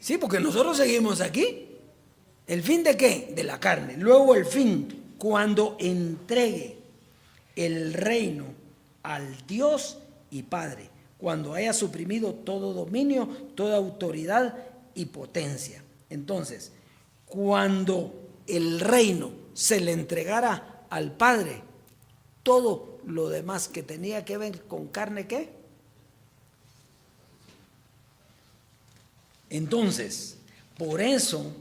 sí, porque nosotros seguimos aquí. ¿El fin de qué? De la carne. Luego el fin, cuando entregue el reino al Dios y Padre, cuando haya suprimido todo dominio, toda autoridad y potencia. Entonces, cuando el reino se le entregara al Padre, todo lo demás que tenía que ver con carne, ¿qué? Entonces, por eso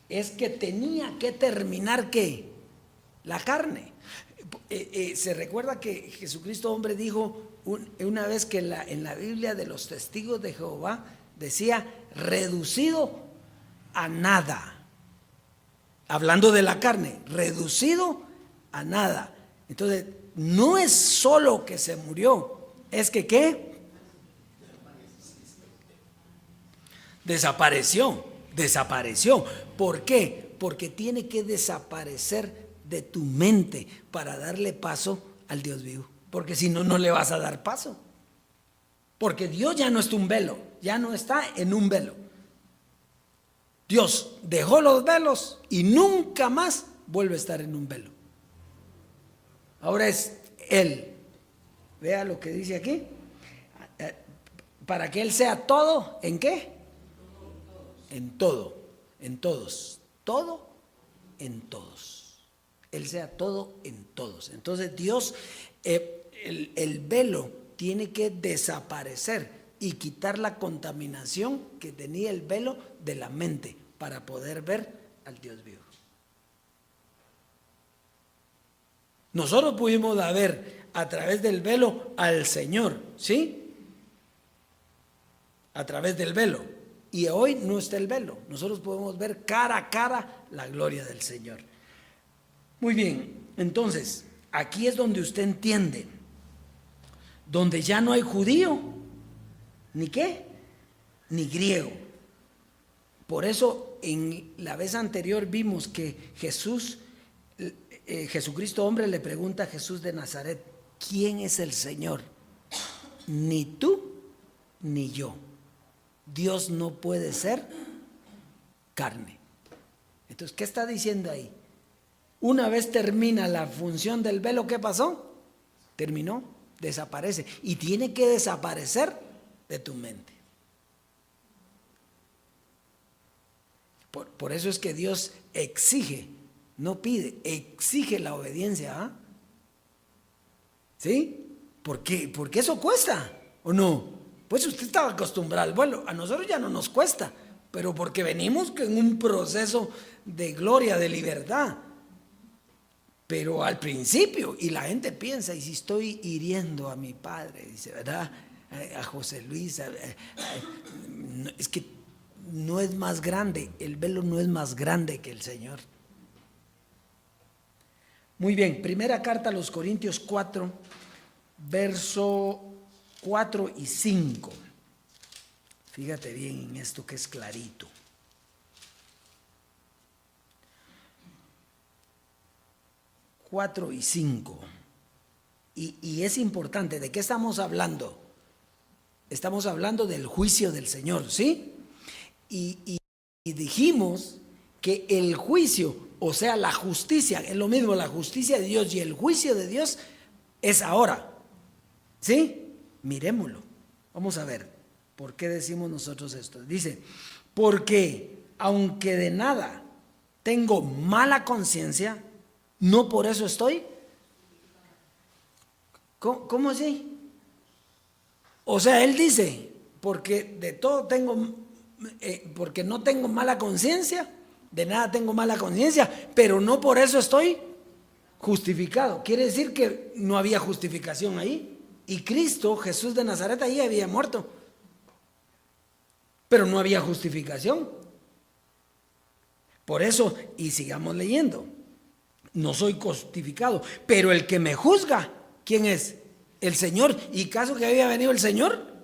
es que tenía que terminar ¿qué? La carne. Se recuerda que Jesucristo hombre dijo una vez que en la Biblia de los testigos de Jehová decía reducido a nada. Hablando de la carne, reducido a nada. Entonces, no es solo que se murió, es que ¿qué? Desapareció. ¿Por qué? Porque tiene que desaparecer de tu mente para darle paso al Dios vivo. Porque si no, no le vas a dar paso. Porque Dios ya no es un velo, ya no está en un velo. Dios dejó los velos y nunca más vuelve a estar en un velo. Ahora es Él. Vea lo que dice aquí. Para que Él sea todo, ¿en qué? En todo, en todos, todo en todos. Él sea todo en todos. Entonces Dios, el velo tiene que desaparecer y quitar la contaminación que tenía el velo de la mente para poder ver al Dios vivo. Nosotros pudimos ver a través del velo al Señor, ¿sí? A través del velo. Y hoy no está el velo. Nosotros podemos ver cara a cara la gloria del Señor. Muy bien, entonces, aquí es donde usted entiende, donde ya no hay judío, ni qué, ni griego. Por eso en la vez anterior vimos que Jesucristo hombre le pregunta a Jesús de Nazaret, ¿quién es el Señor? Ni tú ni yo. Dios no puede ser carne. Entonces, ¿qué está diciendo ahí? Una vez termina la función del velo, ¿qué pasó? Terminó, desaparece. Y tiene que desaparecer de tu mente. Por eso es que Dios exige, no pide, exige la obediencia. ¿Ah? ¿Sí? ¿Por qué? Porque eso cuesta, ¿o no? Pues usted estaba acostumbrado al vuelo, a nosotros ya no nos cuesta, pero porque venimos en un proceso de gloria, de libertad. Pero al principio, y la gente piensa, y si estoy hiriendo a mi padre, dice, ¿verdad? A José Luis, es que no es más grande, el velo no es más grande que el Señor. Muy bien, primera carta a los Corintios 4, verso 4 y 5. Fíjate bien en esto que es clarito. Y 5. Y es importante, ¿de qué estamos hablando? Estamos hablando del juicio del Señor, ¿sí? Y dijimos que el juicio, o sea, la justicia, es lo mismo, la justicia de Dios y el juicio de Dios es ahora, ¿sí? Miremoslo. Vamos a ver, ¿por qué decimos nosotros esto? Dice, porque aunque de nada tengo mala conciencia, no por eso estoy. ¿Cómo así? O sea, él dice, porque de todo tengo, porque no tengo mala conciencia, de nada tengo mala conciencia, pero no por eso estoy justificado. Quiere decir que no había justificación ahí. Y Cristo, Jesús de Nazaret, ahí había muerto. Pero no había justificación. Por eso, y sigamos leyendo. No soy justificado, pero el que me juzga, ¿quién es? El Señor. ¿Y caso que había venido el Señor?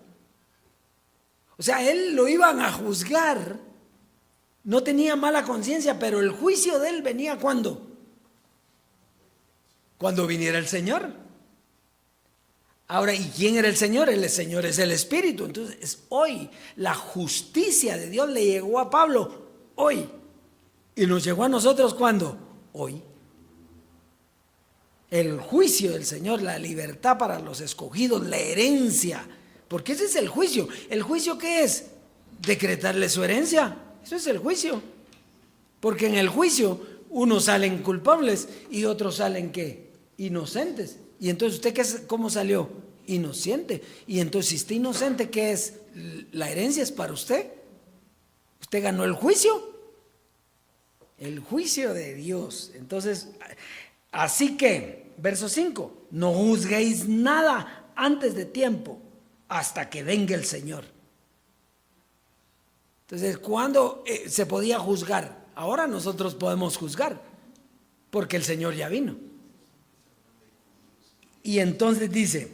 O sea, él lo iban a juzgar. No tenía mala conciencia, pero el juicio de él venía ¿cuándo? Cuando viniera el Señor. Ahora, ¿y quién era el Señor? El Señor es el Espíritu. Entonces, hoy la justicia de Dios le llegó a Pablo hoy. Y nos llegó a nosotros ¿cuándo? Hoy. El juicio del Señor, la libertad para los escogidos, la herencia. Porque ese es el juicio. ¿El juicio qué es? Decretarle su herencia. Eso es el juicio. Porque en el juicio unos salen culpables y otros salen ¿qué? Inocentes. Y entonces usted ¿cómo salió? Inocente. Y entonces si está inocente, ¿qué es? La herencia es para usted. Usted ganó el juicio. El juicio de Dios. Entonces, así que, verso 5, no juzguéis nada antes de tiempo, hasta que venga el Señor. Entonces, ¿cuándo se podía juzgar? Ahora nosotros podemos juzgar, porque el Señor ya vino. Y entonces dice,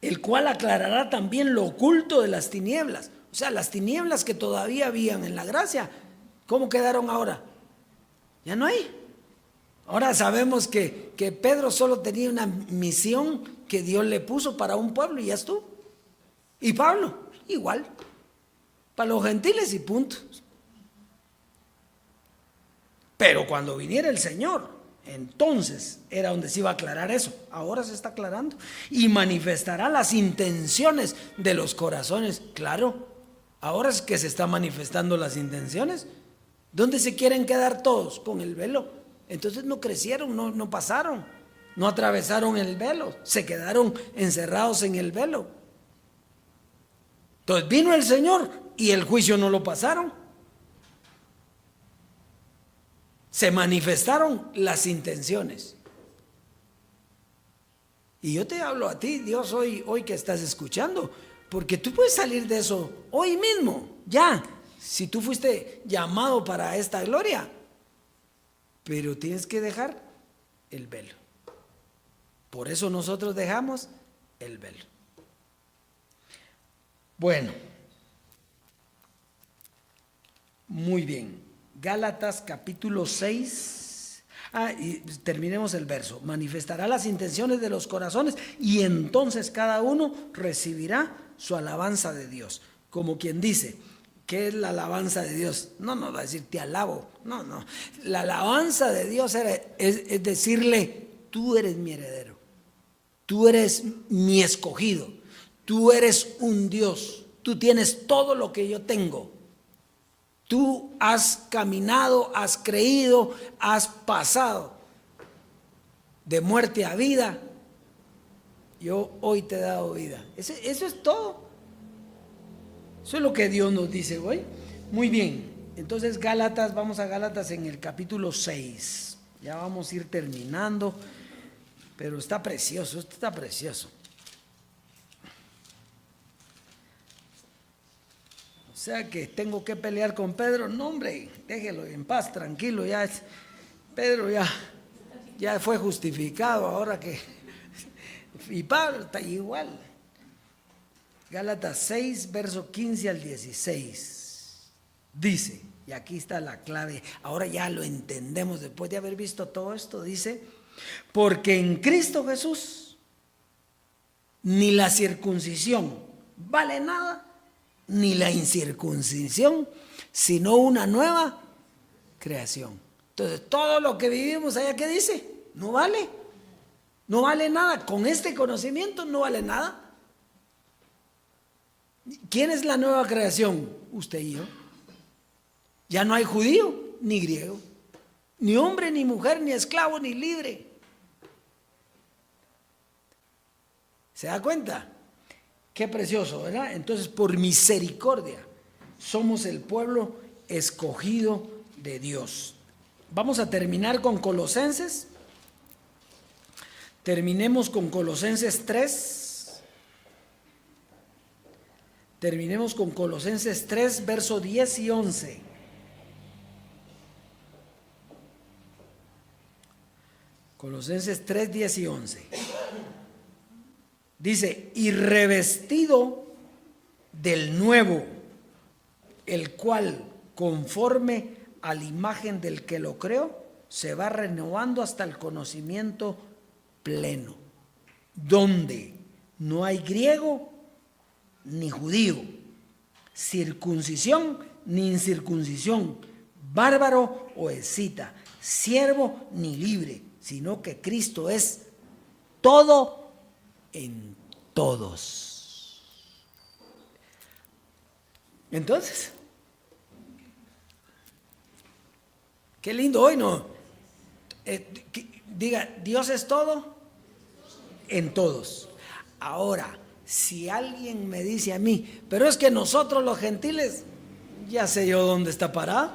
el cual aclarará también lo oculto de las tinieblas. O sea, las tinieblas que todavía habían en la gracia, ¿cómo quedaron ahora? Ya no hay. Ahora sabemos que Pedro solo tenía una misión que Dios le puso para un pueblo y ya estuvo. Y Pablo, igual, para los gentiles y punto. Pero cuando viniera el Señor, entonces era donde se iba a aclarar eso. Ahora se está aclarando. Y manifestará las intenciones de los corazones. Claro, ahora es que se están manifestando las intenciones. ¿Dónde se quieren quedar todos? Con el velo. Entonces no crecieron, no pasaron, no atravesaron el velo, se quedaron encerrados en el velo. Entonces vino el Señor y el juicio no lo pasaron. Se manifestaron las intenciones. Y yo te hablo a ti, Dios, hoy que estás escuchando, porque tú puedes salir de eso hoy mismo, ya, si tú fuiste llamado para esta gloria, pero tienes que dejar el velo. Por eso nosotros dejamos el velo. Bueno, muy bien. Gálatas capítulo 6. Y terminemos el verso. Manifestará las intenciones de los corazones y entonces cada uno recibirá su alabanza de Dios. Como quien dice, ¿qué es la alabanza de Dios? No va a decir te alabo. No. La alabanza de Dios es decirle, tú eres mi heredero. Tú eres mi escogido. Tú eres un Dios. Tú tienes todo lo que yo tengo. Tú has caminado, has creído, has pasado de muerte a vida. Yo hoy te he dado vida. Eso es todo. Eso es lo que Dios nos dice hoy. Muy bien. Entonces Gálatas, vamos a Gálatas en el capítulo 6. Ya vamos a ir terminando. Pero está precioso, esto está precioso. O sea que tengo que pelear con Pedro. No, hombre, déjelo en paz, tranquilo. Pedro ya fue justificado ahora que... Y Pablo está igual. Gálatas 6, verso 15 al 16. Dice, y aquí está la clave, ahora ya lo entendemos después de haber visto todo esto, dice, porque en Cristo Jesús ni la circuncisión vale nada, ni la incircuncisión, sino una nueva creación. Entonces, todo lo que vivimos allá, ¿qué dice? No vale. No vale nada. Con este conocimiento no vale nada. ¿Quién es la nueva creación? Usted y yo. Ya no hay judío ni griego, ni hombre ni mujer, ni esclavo ni libre. ¿Se da cuenta? Qué precioso, ¿verdad? Entonces, por misericordia, somos el pueblo escogido de Dios. Vamos a terminar con Colosenses. Terminemos con Colosenses 3. Terminemos con Colosenses 3, verso 10 y 11. Colosenses 3, 10 y 11. Dice, y revestido del nuevo, el cual, conforme a la imagen del que lo creó, se va renovando hasta el conocimiento pleno, donde no hay griego ni judío, circuncisión ni incircuncisión, bárbaro o escita, siervo ni libre, sino que Cristo es todo en todos. Entonces, qué lindo hoy, ¿no? Diga, Dios es todo en todos. Ahora, si alguien me dice a mí, pero es que nosotros los gentiles, ya sé yo dónde está parado.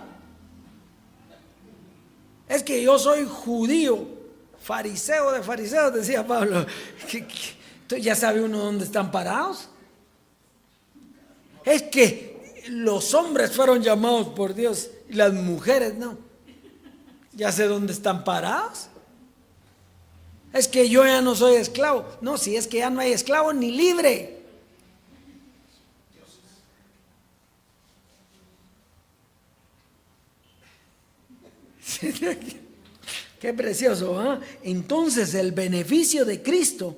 Es que yo soy judío, fariseo de fariseos, decía Pablo. Entonces ya sabe uno dónde están parados. Es que los hombres fueron llamados por Dios y las mujeres no. Ya sé dónde están parados. Es que yo ya no soy esclavo. No, si es que ya no hay esclavo ni libre. Qué precioso, ¿eh? Entonces el beneficio de Cristo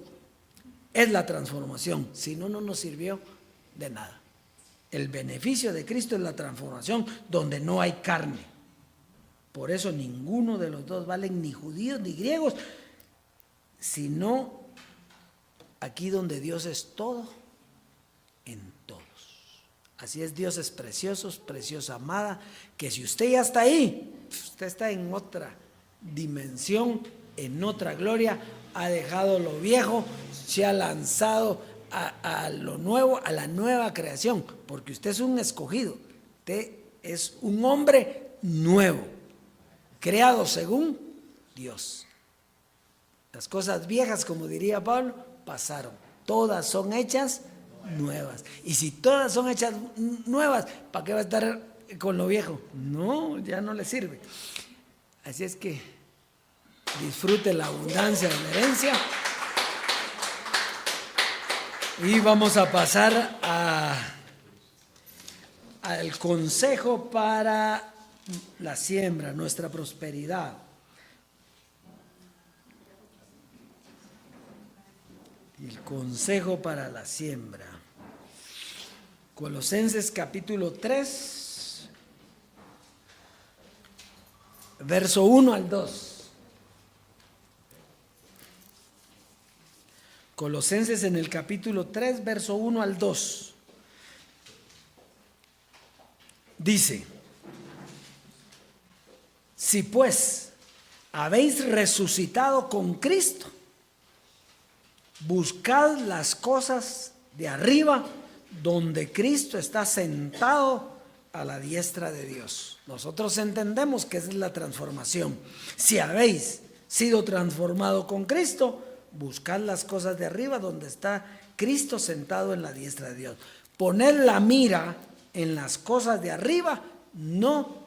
es la transformación. Si no, no nos sirvió de nada. El beneficio de Cristo es la transformación donde no hay carne. Por eso ninguno de los dos valen ni judíos ni griegos, sino aquí donde Dios es todo en todos. Así es, Dios es precioso, preciosa amada, que si usted ya está ahí, usted está en otra dimensión, en otra gloria, ha dejado lo viejo, se ha lanzado a lo nuevo, a la nueva creación, porque usted es un escogido, usted es un hombre nuevo, creado según Dios. Las cosas viejas, como diría Pablo, pasaron, todas son hechas nuevas. Y si todas son hechas nuevas, ¿para qué va a estar con lo viejo? No, ya no le sirve. Así es que disfrute la abundancia de la herencia. Y vamos a pasar al consejo para la siembra, nuestra prosperidad. El consejo para la siembra. Colosenses capítulo 3, verso 1 al 2. Colosenses en el capítulo 3, verso 1 al 2. Dice: si pues habéis resucitado con Cristo, buscad las cosas de arriba, donde Cristo está sentado a la diestra de Dios. Nosotros entendemos que esa es la transformación. Si habéis sido transformado con Cristo, buscad las cosas de arriba, donde está Cristo sentado en la diestra de Dios. Poned la mira en las cosas de arriba, no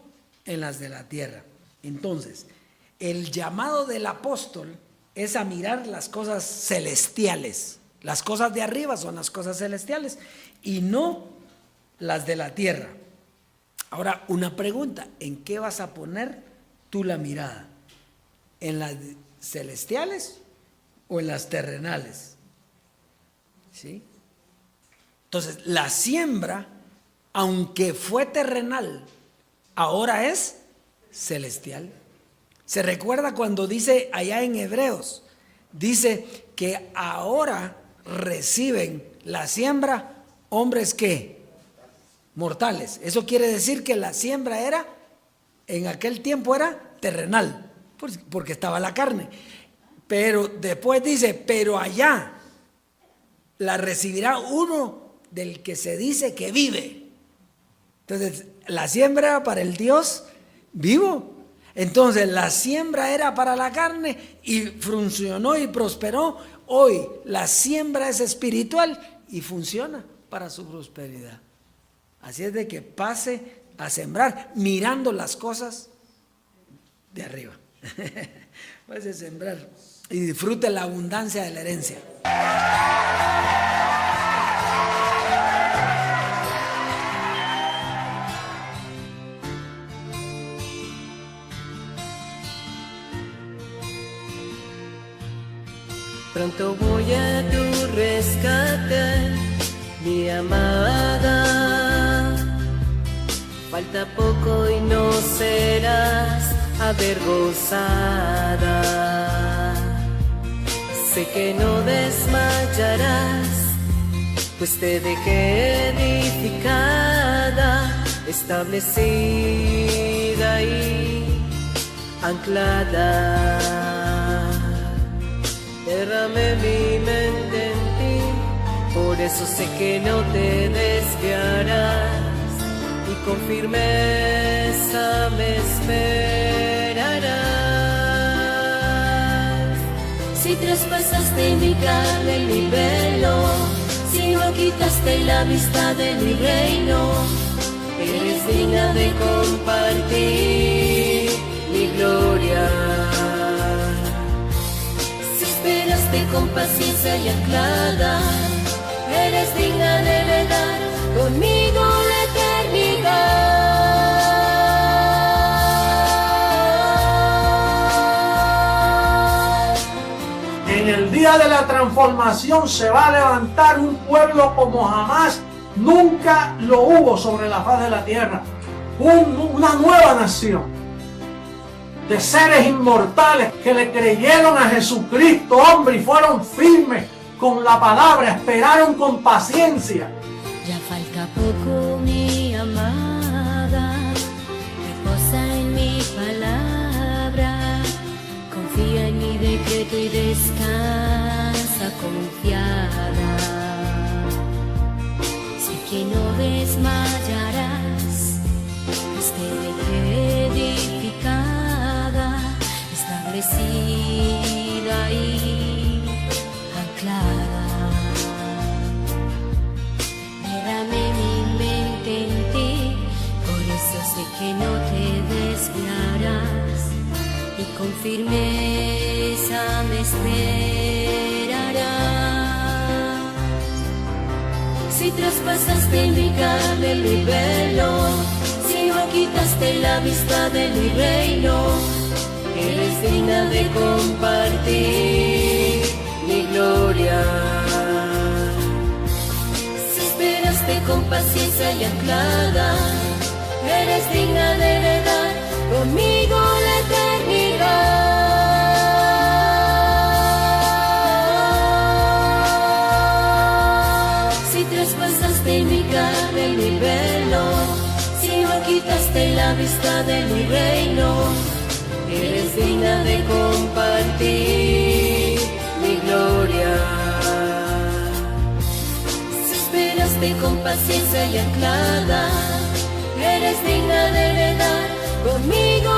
en las de la tierra. Entonces, el llamado del apóstol es a mirar las cosas celestiales. Las cosas de arriba son las cosas celestiales y no las de la tierra. Ahora, una pregunta: ¿en qué vas a poner tú la mirada? ¿En las celestiales o en las terrenales? ¿Sí? Entonces, la siembra, aunque fue terrenal, ahora es celestial. Se recuerda cuando dice allá en Hebreos, dice que ahora reciben la siembra hombres que mortales. Eso quiere decir que la siembra era, en aquel tiempo era terrenal, porque estaba la carne. Pero después dice, pero allá la recibirá uno del que se dice que vive. Entonces, la siembra era para el Dios vivo. Entonces, la siembra era para la carne y funcionó y prosperó. Hoy la siembra es espiritual y funciona para su prosperidad. Así es de que pase a sembrar mirando las cosas de arriba. Pase a sembrar y disfrute la abundancia de la herencia. Pronto voy a tu rescate, mi amada. Falta poco y no serás avergonzada. Sé que no desmayarás, pues te dejé edificada, establecida y anclada. Derramé mi mente en ti, por eso sé que no te desviarás y con firmeza me esperarás. Si traspasaste mi carne y mi velo, si no quitaste la vista de mi reino, eres digna de compartir mi gloria. Esperaste con paciencia y anclada, eres digna de heredar conmigo la eternidad. En el día de la transformación se va a levantar un pueblo como jamás nunca lo hubo sobre la faz de la tierra. Una nueva nación de seres inmortales que le creyeron a Jesucristo, hombre, y fueron firmes con la palabra, esperaron con paciencia. Ya falta poco, mi amada, reposa en mi palabra, confía en mi decreto y descansa confiada. que no desmayarás. Esté edificada, establecida y anclada. Derramé mi mente en ti, por eso sé que no te desviarás, y con firmeza me esperarás. Si traspasaste mi carne, mi velo, si no quitaste la vista de mi reino, eres digna de compartir mi gloria. Si esperaste con paciencia y anclada, eres digna de heredar conmigo la eternidad. Si traspasaste mi carne, mi velo, si no quitaste la vista de mi reino, eres digna de compartir mi gloria. Si esperaste con paciencia y anclada, eres digna de heredar conmigo